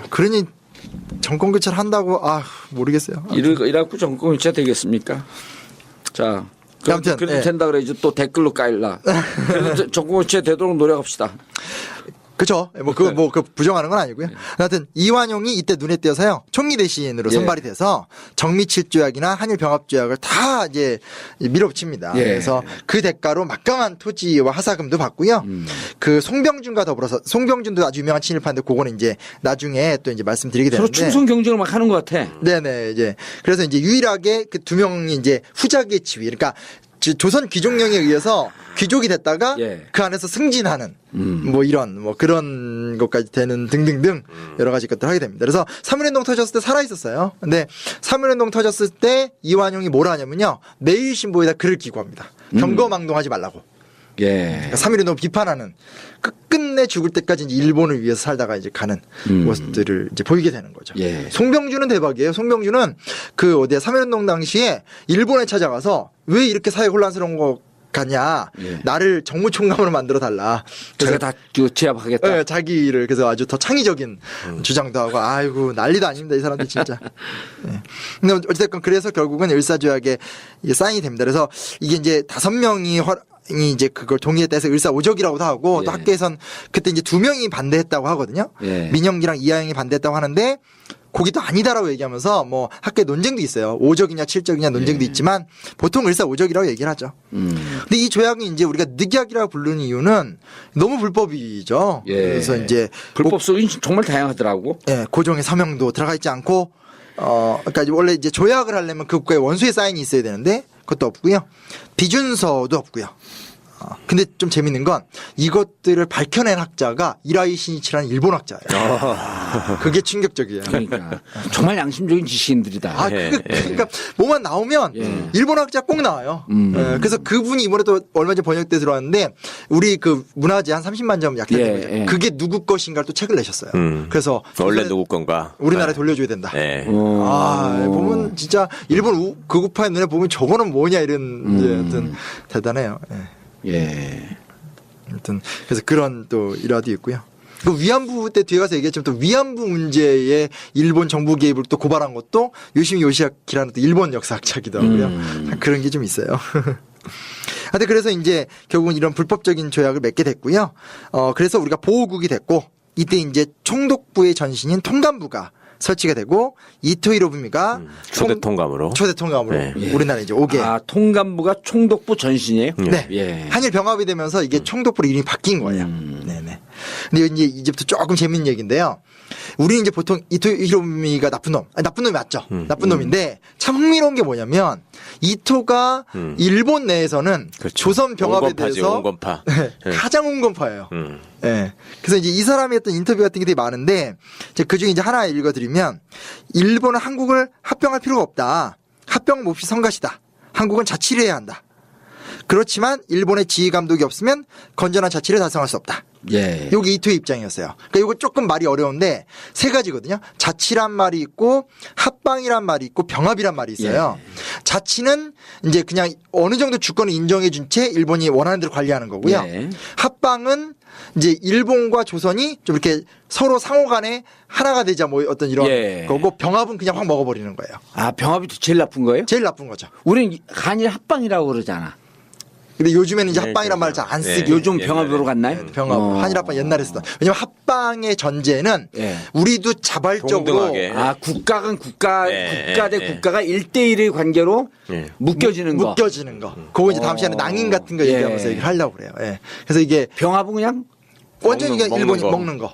그러니 정권 교체를 한다고 모르겠어요.
이래갖고 정권 교체 되겠습니까? 자.
아무튼,
그래도
예.
된다 그래 이제 또 댓글로 까일라. 그래도 정권 교체 되도록 노력합시다.
그렇죠. 그 부정하는 건 아니고요. 하여튼 이완용이 이때 눈에 띄어서요. 총리 대신으로
예.
선발이 돼서 정미칠 조약이나 한일 병합 조약을 다 이제 밀어붙입니다.
예.
그래서 그 대가로 막강한 토지와 하사금도 받고요. 그 송병준과 더불어서 송병준도 아주 유명한 친일파인데 그거는 이제 나중에 또 이제 말씀드리게
서로
되는데.
충성 경쟁을 막 하는 것 같아.
네네 이제 그래서 이제 유일하게 그 두 명이 이제 후작의 지위 그러니까 조선 귀족령에 의해서 귀족이 됐다가
예.
그 안에서 승진하는 뭐 이런 뭐 그런 것까지 되는 등등등 여러 가지 것들 하게 됩니다. 그래서 3.1운동 터졌을 때 살아 있었어요. 근데 3.1운동 터졌을 때 이완용이 뭘 하냐면요. 매일신보에다 글을 기고합니다. 경거망동하지 말라고.
예.
그러니까 3.1운동 비판하는 끝내 죽을 때까지 이제 일본을 위해서 살다가 이제 가는 모습들을 이제 보이게 되는 거죠.
예.
송병준은 대박이에요. 송병준은 그 어디야 3.1운동 당시에 일본에 찾아가서 왜 이렇게 사회 혼란스러운 거 가냐.
예.
나를 정무총감으로 만들어 달라.
제가 다 제압하겠다.
네, 자기를 그래서 아주 더 창의적인 주장도 하고 아이고 난리도 아닙니다. 이 사람들 진짜. 네. 근데 어쨌든 그래서 결국은 을사조약에 이게 사인이 됩니다. 그래서 이게 이제 5명이 이제 그걸 동의했다 해서 을사오적이라고도 하고
예.
또 학계에선 그때 이제 2명이 반대했다고 하거든요.
예.
민영기랑 이하영이 반대했다고 하는데 거기도 아니다라고 얘기하면서 뭐 학계 논쟁도 있어요. 오적이냐 칠적이냐 논쟁도 있지만 보통 을사오적이라고 얘기를 하죠. 근데 이 조약이 이제 우리가 늑약이라고 부르는 이유는 너무 불법이죠.
예.
그래서 이제
불법 소인 정말 다양하더라고.
예, 고종의 서명도 들어가 있지 않고 그러니까 원래 이제 조약을 하려면 그 국가의 원수의 사인이 있어야 되는데 그것도 없고요. 비준서도 없고요. 근데 좀 재밌는 건 이것들을 밝혀낸 학자가 이라이 신이치라는 일본 학자예요. 그게 충격적이에요.
그러니까 정말 양심적인 지식인들이다.
그러니까 뭐만 나오면
예.
일본 학자 꼭 나와요. 예, 그래서 그분이 이번에도 얼마 전에 번역돼 들어왔는데 우리 그 문화재 한 30만 점 약했던 거죠.
예.
그게 누구 것인가를 또 책을 내셨어요. 그래서
원래 누구 건가?
우리나라에 돌려줘야 된다.
네.
보면 진짜 일본 극우파의 눈에 보면 저거는 뭐냐 이런 이제 하여튼 대단해요. 예.
예.
아무튼 그래서 그런 또 일화도 있고요. 그 위안부 때 뒤에 가서 얘기했지만 또 위안부 문제에 일본 정부 개입을 또 고발한 것도 요시미 요시아키라는 또 일본 역사학자기도 하고요. 그런 게 좀 있어요. 하여튼 그래서 이제 결국은 이런 불법적인 조약을 맺게 됐고요. 그래서 우리가 보호국이 됐고 이때 이제 총독부의 전신인 통감부가 설치가 되고 이토 히로부미가
초대 통감으로
네. 우리나라에 이제 오게.
통감부가 총독부 전신이에요?
네.
예.
한일 병합이 되면서 이게 총독부로 이름이 바뀐 거예요. 네네. 근데 이제 이제부터 조금 재밌는 얘기인데요. 우리는 이제 보통 이토 히로부미가 나쁜 놈이 맞죠. 나쁜 놈인데 참 흥미로운 게 뭐냐면 이토가 일본 내에서는
그렇죠.
조선 병합에
온건파지,
대해서
온건파.
가장 온건파예요. 예. 그래서 이제 이 사람이 했던 인터뷰 같은 게 되게 많은데 그 중에 이제 하나 읽어드리면 일본은 한국을 합병할 필요가 없다. 합병 몹시 성가시다. 한국은 자치를 해야 한다. 그렇지만 일본의 지휘 감독이 없으면 건전한 자치를 달성할 수 없다.
예.
요게 이토의 입장이었어요. 그러니까 요거 조금 말이 어려운데 세 가지거든요. 자치란 말이 있고 합방이란 말이 있고 병합이란 말이 있어요. 자치는 이제 그냥 어느 정도 주권을 인정해 준 채 일본이 원하는 대로 관리하는 거고요.
예.
합방은 이제 일본과 조선이 좀 이렇게 서로 상호 간에 하나가 되자 뭐 어떤 이런
예.
거고 병합은 그냥 확 먹어버리는 거예요.
병합이 제일 나쁜 거예요?
제일 나쁜 거죠.
우리는 한일 합방이라고 그러잖아.
근데 요즘에는 이제
네,
합방이란 말을 잘 안
네.
쓰게.
요즘
옛날에.
병합으로 갔나요?
병합. 한일 합방 옛날에 쓰던. 왜냐면 합방의 전제는
예.
우리도 자발적으로
동등하게.
국가가 국가 대
예.
국가가 1대1의 관계로
예.
묶여지는 거.
묶여지는 거. 그거 이제 다음 시간에 낭인 같은 거
예.
얘기하면서 얘기를 하려고 그래요. 예. 그래서 이게
병합은 그냥
완전히 그냥 일본이
거.
먹는 거.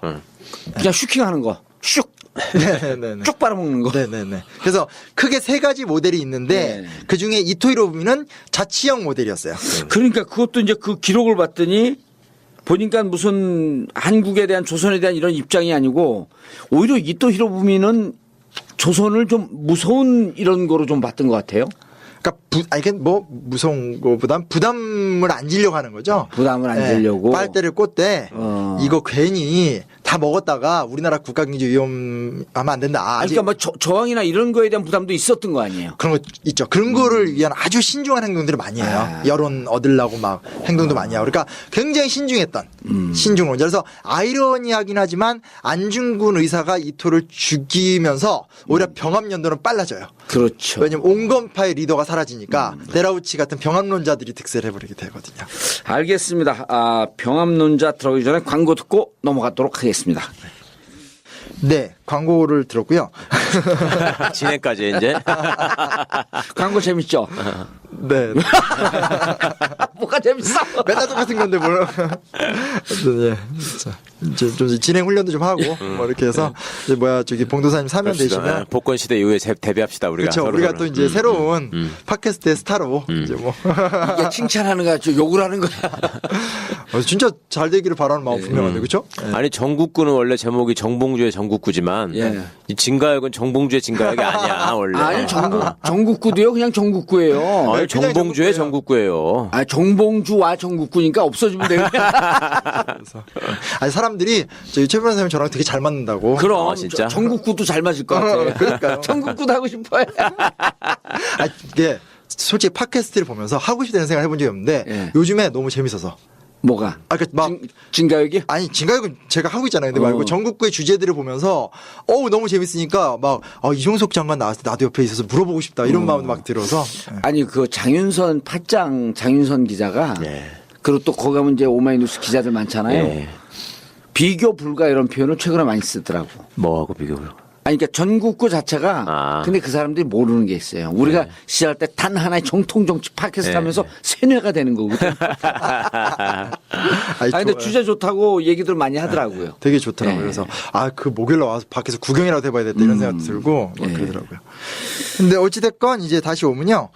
그냥 슈킹하는 거. 슉.
네네네.
쭉 빨아먹는 거.
네네네. 그래서 크게 세 가지 모델이 있는데
네.
그 중에 이토 히로부미는 자치형 모델이었어요.
그러니까 그것도 이제 그 기록을 봤더니 보니까 무슨 한국에 대한 조선에 대한 이런 입장이 아니고 오히려 이토 히로부미는 조선을 좀 무서운 이런 거로 좀 봤던 것 같아요.
그러니까 이게 뭐 무서운 거보단 부담을 안 지려고 하는 거죠.
부담을 안 지려고.
빨대를 꽂대. 이거 괜히 다 먹었다가 우리나라 국가 경제 위험하면 안 된다. 아직
그러니까 뭐 저항이나 이런 거에 대한 부담도 있었던 거 아니에요.
그런 거 있죠. 그런 거를 위한 아주 신중한 행동들을 많이 해요. 여론 얻으려고 막 행동도 많이 하고. 그러니까 굉장히 신중했던 신중론자. 그래서 아이러니하긴 하지만 안중근 의사가 이토를 죽이면서 오히려 병합연도는 빨라져요.
그렇죠.
왜냐면 온건파의 리더가 사라지니까 데라우치 같은 병합론자들이 득세를 해버리게 되거든요.
알겠습니다. 병합론자 들어가기 전에 광고 듣고 넘어가도록 하겠습니다.
네, 광고를 들었고요.
진행까지 이제.
광고 재밌죠?
네.
뭐가 재밌어?
맨날 똑같은 건데 뭘. 예. 좀 진행 훈련도 좀 하고 뭐 이렇게 해서 이제 저기 봉도사님 사면 되시면
복권 시대 이후에 데뷔합시다 우리가.
그렇죠. 우리가 또 이제 새로운 팟캐스트의 스타로 이제 뭐
이게 칭찬하는 거야, 욕을 하는 거야.
진짜 잘 되기를 바라는 마음 분명한데 그렇죠?
아니 정국구는 원래 제목이 정봉주의 정국구지만
예.
이 진가역은 정봉주의 진가역이 아니야 원래.
아니 정국구도요, 그냥 정국구예요.
아니, 정봉주의 정국구예요.
정봉주와 정국구니까 없어지면 돼요.
아니 사람들이 저희 최 변호사님 저랑 되게 잘 맞는다고.
그럼
진짜?
정국구도 잘 맞을 것 같아.
그러니까요.
정국구도 하고 싶어요.
이게 솔직히 팟캐스트를 보면서 하고 싶다는 생각을 해본 적이 없는데
예.
요즘에 너무 재밌어서.
뭐가?
그러니까 막
진가역이?
아니 진가역은 제가 하고 있잖아요. 근데 말고 전국구의 주제들을 보면서 너무 재밌으니까 막 이종석 장관 나왔을 때 나도 옆에 있어서 물어보고 싶다 이런 마음도 막 들어서.
아니 그 장윤선 장윤선 기자가 그리고 또 거기 가면 이제 오마이뉴스 기자들 많잖아요.
예.
비교 불가 이런 표현을 최근에 많이 쓰더라고.
뭐하고 비교를?
아니, 그러니까 전국구 자체가 근데 그 사람들이 모르는 게 있어요. 우리가 시작할 때 단 하나의 정통 정치 팟캐스트 하면서 세뇌가 되는 거거든. 아니, 근데 주제 좋다고 얘기들 많이 하더라고요.
되게 좋더라고요. 그래서 그 목요일날 와서 밖에서 구경이라도 해봐야 겠다 이런 생각 들고 막 그러더라고요. 근데 어찌됐건 이제 다시 오면요.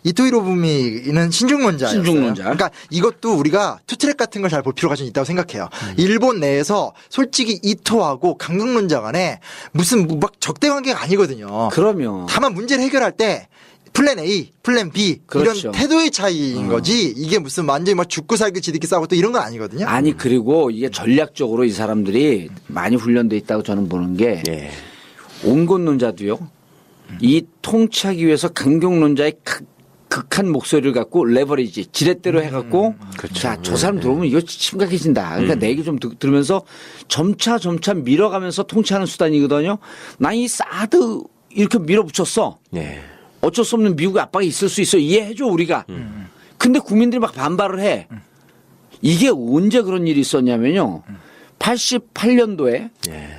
이토 히로부미는 신중론자예요.
신중론자.
그러니까 이것도 우리가 투트랙 같은 걸 잘 볼 필요가 좀 있다고 생각해요. 일본 내에서 솔직히 이토하고 강경론자 간에 무슨 막 적대 관계가 아니거든요.
그러면.
다만 문제를 해결할 때 플랜 A, 플랜 B
그렇죠.
이런 태도의 차이인 거지 이게 무슨 완전히 막 죽고 살기 지들끼리 싸우고 또 이런 건 아니거든요.
아니 그리고 이게 전략적으로 이 사람들이 많이 훈련돼 있다고 저는 보는 게 온건론자도요. 이 통치하기 위해서 강경론자의 극한 목소리를 갖고 레버리지 지렛대로 해갖고 자, 저 사람 들어오면 이거 심각해진다. 그러니까 내 얘기 좀 들으면서 점차 밀어가면서 통치하는 수단이거든요. 나 이 사드 이렇게 밀어붙였어. 어쩔 수 없는 미국의 압박이 있을 수 있어. 이해해줘 우리가. 근데 국민들이 막 반발을 해. 이게 언제 그런 일이 있었냐면요. 88년도에
예.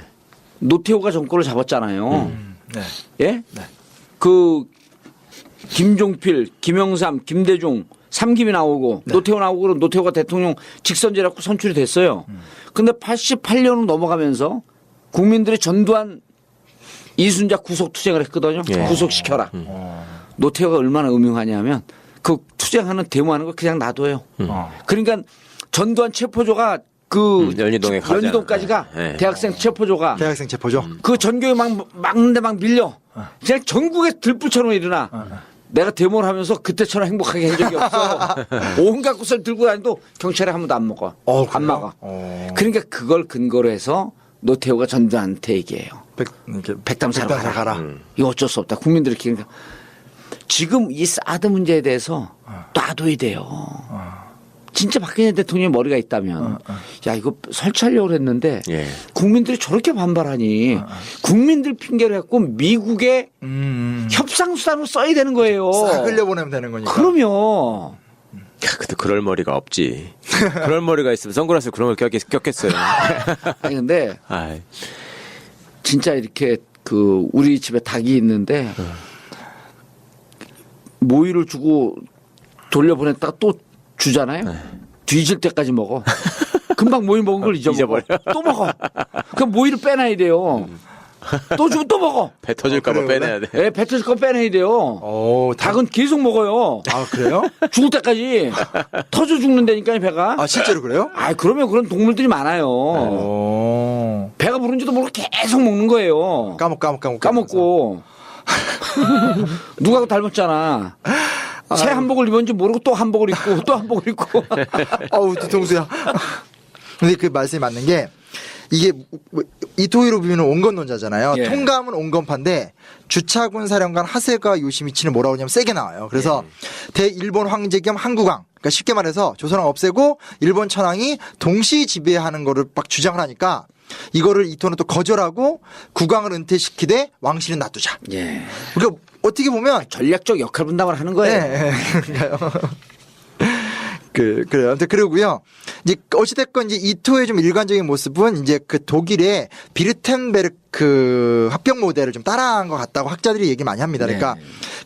노태우가 정권을 잡았잖아요.
네.
예? 그 김종필, 김영삼, 김대중 3김이 나오고 노태우 나오고 그럼 노태우가 대통령 직선제라고 선출이 됐어요. 근데 88년으로 넘어가면서 국민들이 전두환 이순자 구속 투쟁을 했거든요.
예.
구속시켜라. 노태우가 얼마나 음흉하냐면 그 투쟁하는 데모하는 걸 그냥 놔둬요. 그러니까 전두환 체포조가 그
연희동에 가잖아.
연희동까지가
예.
대학생 체포조가
대학생 체포죠.
그 전교에 막 막는데 막 밀려. 그냥 전국에 들불처럼 일어나. 내가 데모를 하면서 그때처럼 행복하게 한 적이 없어. 온갖 것을 들고 다니도 경찰에 한 번도 안 먹어.
그래요?
안 막아. 그러니까 그걸 근거로 해서 노태우가 전두환한테 얘기해요. 백담사로 가라. 이거 어쩔 수 없다. 국민들이 그러니까 지금 이 사드 문제에 대해서 놔둬야 돼요. 진짜 박근혜 대통령의 머리가 있다면 야 이거 설치하려고 했는데
예.
국민들이 저렇게 반발하니 국민들 핑계를 했고 미국의 협상수단으로 써야 되는 거예요.
싹 흘려보내면 되는 거니까.
그러면
야, 근데 그럴 머리가 없지. 그럴 머리가 있으면 선글라스 그런 걸 꼈겠어요.
아니 근데
아이.
진짜 이렇게 그 우리 집에 닭이 있는데 모이를 주고 돌려보냈다가 또 주잖아요. 뒤질 때까지 먹어. 금방 모이 먹은 걸 잊어버려. 또 먹어. 그럼 모이를 빼놔야 돼요. 또 주고 또 먹어.
배 터질까봐
그래요,
빼내야 돼.
배 터질 거 빼내야 돼요. 닭은 계속 먹어요.
아, 그래요?
죽을 때까지 터져 죽는다니까요, 배가.
아, 실제로 그래요?
그러면 그런 동물들이 많아요. 배가 부른지도 모르고 계속 먹는 거예요. 까먹고. 누가 닮았잖아. 새 한복을 입었는지 모르고 또 한복을 입고 또 한복을 입고.
어우, 뒤통수야. 근데 그 말씀이 맞는 게 이게 이토히로 부인은 온건론자잖아요.
예.
통감은 온건파인데 주차군 사령관 하세가 요시미치는 뭐라고 하냐면 세게 나와요. 그래서 대일본 황제 겸 한국왕. 그러니까 쉽게 말해서 조선왕 없애고 일본 천황이 동시 지배하는 거를 막 주장을 하니까 이거를 이토는 또 거절하고 국왕을 은퇴시키되 왕실은 놔두자.
예.
그러니까 어떻게 보면
전략적 역할 분담을 하는 거예요.
네, 그러니까요. 그래요. 아무튼 그러고요. 이제 어찌됐건 이제 이토의 좀 일관적인 모습은 이제 그 독일의 비르텐베르크 합병 모델을 좀 따라한 것 같다고 학자들이 얘기 많이 합니다. 그러니까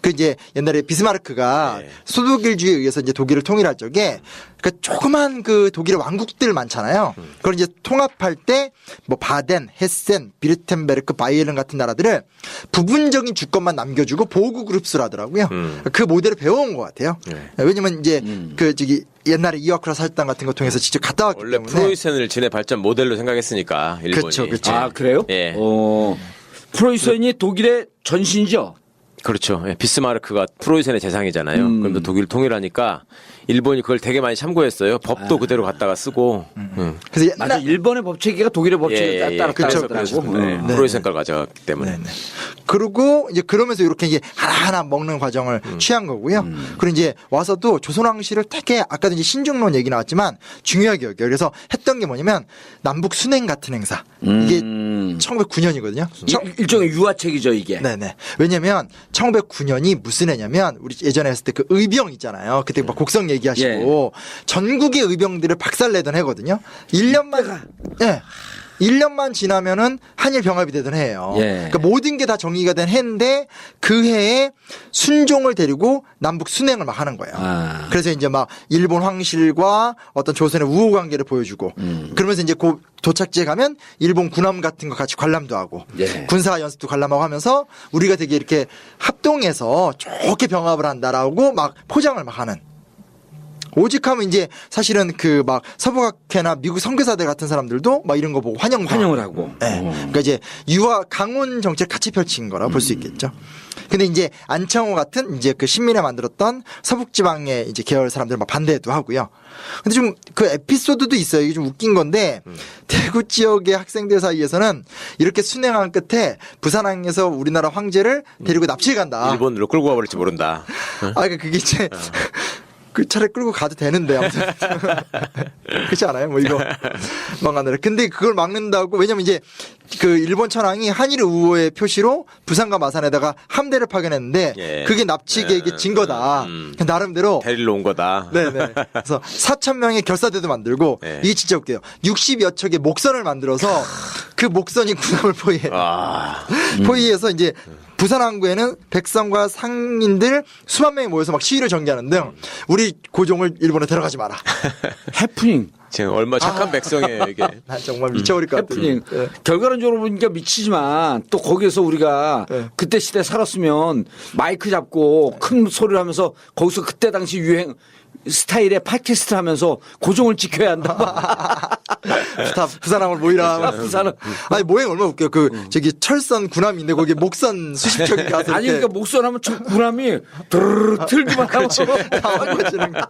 그 이제 옛날에 비스마르크가 소독일주의에 의해서 이제 독일을 통일할 적에 그 조그만 그 독일의 왕국들 많잖아요. 그걸 이제 통합할 때 뭐 바덴, 헤센, 비르텐베르크, 바이에른 같은 나라들을 부분적인 주권만 남겨주고 보호 그룹스로 하더라고요. 그 모델을 배워온 것 같아요. 왜냐면 이제 그 저기 옛날에 이와쿠라 사절단 같은 거 통해서 직접 갔다 왔기
원래
때문에.
프로이센을 진의 발전 모델로 생각했으니까 일본이.
그쵸.
아, 그래요?
예.
프로이센이 독일의 전신이죠.
그렇죠. 예, 비스마르크가 프로이센의 재상이잖아요. 그럼 또 독일 통일하니까 일본이 그걸 되게 많이 참고했어요. 법도 그대로 갖다가 쓰고.
그래서
맞아. 일본의 법체계가 독일의 법체계에 따라더라고.
프로이센 걸 가져갔기 때문에.
네네. 그리고 이제 그러면서 이렇게 이제 하나하나 먹는 과정을 취한 거고요. 그리고 이제 와서도 조선왕실을 되게 아까도 이제 신중론 얘기 나왔지만 중요하게 여겨요. 그래서 했던 게 뭐냐면 남북 순행 같은 행사. 이게 1909년이거든요.
일종의 유화책이죠, 이게.
네네. 왜냐면 1909년이 무슨 해냐면 우리 예전에 했을 때 그 의병 있잖아요. 그때 막 곡성 얘기하시고 전국의 의병들을 박살내던 해거든요. 1년만 예. 1년만 지나면은 한일 병합이 되던 해예요. 그러니까 모든 게 다 정리가 된 해인데 그 해에 순종을 데리고 남북 순행을 막 하는 거예요. 그래서 이제 막 일본 황실과 어떤 조선의 우호 관계를 보여주고 그러면서 이제 그 도착지에 가면 일본 군함 같은 거 같이 관람도 하고 군사 연습도 관람하고 하면서 우리가 되게 이렇게 합동해서 좋게 병합을 한다라고 막 포장을 막 하는. 오직하면 이제 사실은 그 막 서부각회나 미국 선교사들 같은 사람들도 막 이런 거 보고 환영을
하고.
네. 그러니까 이제 유화 강원 정책 같이 펼친 거라고 볼 수 있겠죠. 근데 이제 안창호 같은 이제 그 신민회 만들었던 서북지방의 이제 계열 사람들 막 반대도 하고요. 근데 좀 그 에피소드도 있어요. 이게 좀 웃긴 건데 대구 지역의 학생들 사이에서는 이렇게 순행한 끝에 부산항에서 우리나라 황제를 데리고 납치해 간다.
일본으로 끌고 가버릴지 모른다.
그러니까 그게 이제 그 차를 끌고 가도 되는데 아무튼 그렇지 않아요? 뭐 이거 막아내라. 근데 그걸 막는다고 왜냐면 이제 그 일본 천황이 한일 우호의 표시로 부산과 마산에다가 함대를 파견했는데
예.
그게 납치객의 증거다. 나름대로
데리러 온 거다.
네네. 그래서 4,000명의 결사대도 만들고
네.
이게 진짜 웃겨요. 60여 척의 목선을 만들어서 그 목선이 군함을 포위해.
아,
포위해서 이제 부산 항구에는 백성과 상인들 수만 명이 모여서 막 시위를 전개하는 등 우리 고종을 일본에 데려가지 마라.
해프닝.
지금 얼마 착한 백성이에요 이게.
나 정말 미쳐버릴 것 같아요.
해프닝.
네.
결과론적으로 보니까 미치지만 또 거기에서 우리가
네.
그때 시대 살았으면 마이크 잡고 큰 소리를 하면서 거기서 그때 당시 유행 스타일의 팟캐스트 하면서 고종을 지켜야 한다.
다 부산항으로 모이라.
부산은.
아니 모행 얼마나 웃겨요. 그 저기 철선 군함인데 거기에 목선 수십 척이 가서
아니
이렇게
그러니까 목선하면 저 구람이 드르르 틀기만 하고
당황해지는 거.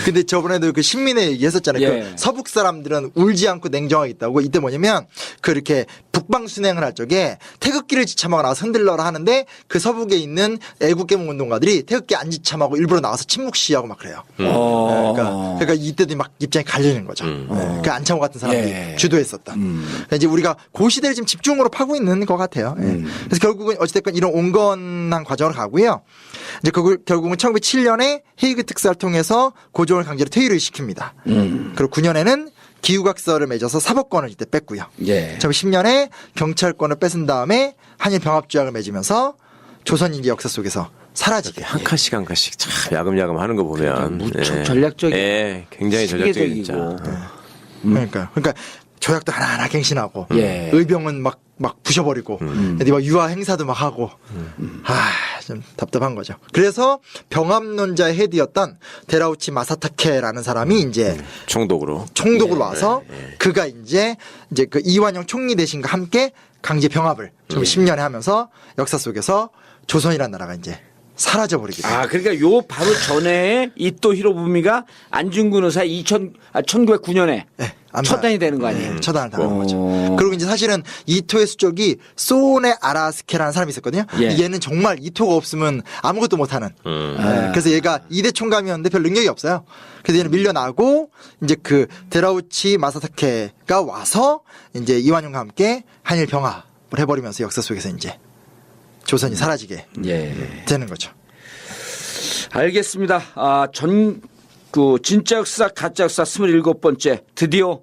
근데 저번에도 그 신민회 얘기했었잖아요.
예.
그 서북 사람들은 울지 않고 냉정하게 있다고. 이때 뭐냐면 그 이렇게 북방 순행을 할 적에 태극기를 지참하고 나와서 흔들러라 하는데 그 서북에 있는 애국개몽 운동가들이 태극기 안 지참하고 일부러 나와서 침묵 시위하고 막 그래요. 그러니까 이때도 막 입장이 갈리는 거죠. 그 안창호 같은 사람들이
예.
주도했었다. 그러니까 이제 우리가 고시대를 지금 집중으로 파고 있는 것 같아요. 예. 그래서 결국은 어찌됐건 이런 온건한 과정을 가고요. 이제 결국은 1907년에 헤이그 특사를 통해서 고종을 강제로 퇴위를 시킵니다. 그리고 9년에는 기후각서를 맺어서 사법권을 이때 뺐고요.
예.
1910년에 경찰권을 뺏은 다음에 한일 병합조약을 맺으면서 조선 인제 역사 속에서 사라지게.
한 칸씩 한 칸씩 참 야금야금 하는 거 보면
무척 전략적이야.
예, 굉장히 전략적이고 진짜.
그러니까 조약도 하나하나 갱신하고
예.
의병은 막 부셔버리고 막 유화 행사도 막 하고 좀 답답한 거죠. 그래서 병합론자의 헤드였던 데라우치 마사타케라는 사람이 이제
총독으로.
총독으로 와서 그가 이제 그 이완용 총리 대신과 함께 강제 병합을 10년에 하면서 역사 속에서 조선이라는 나라가 이제 사라져버리게 돼요.
아, 그러니까 요 바로 전에 이토 히로부미가 안중근 의사 1909년에 처단이 되는 거 아니에요?
처단을 당하는 거죠. 그리고 이제 사실은 이토의 수족이 소네 아라스케라는 사람이 있었거든요.
예.
얘는 정말 이토가 없으면 아무것도 못하는. 그래서 얘가 2대 총감이었는데 별 능력이 없어요. 그래서 얘는 밀려나고 이제 그 데라우치 마사타케가 와서 이제 이완용과 함께 한일 병합을 해버리면서 역사 속에서 이제 조선이 사라지게
예.
되는 거죠.
알겠습니다. 진짜 역사, 가짜 역사 27번째 드디어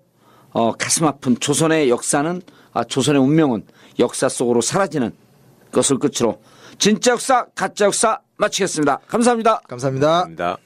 가슴 아픈 조선의 역사는 조선의 운명은 역사 속으로 사라지는 것을 끝으로 진짜 역사, 가짜 역사 마치겠습니다. 감사합니다.
감사합니다.
감사합니다.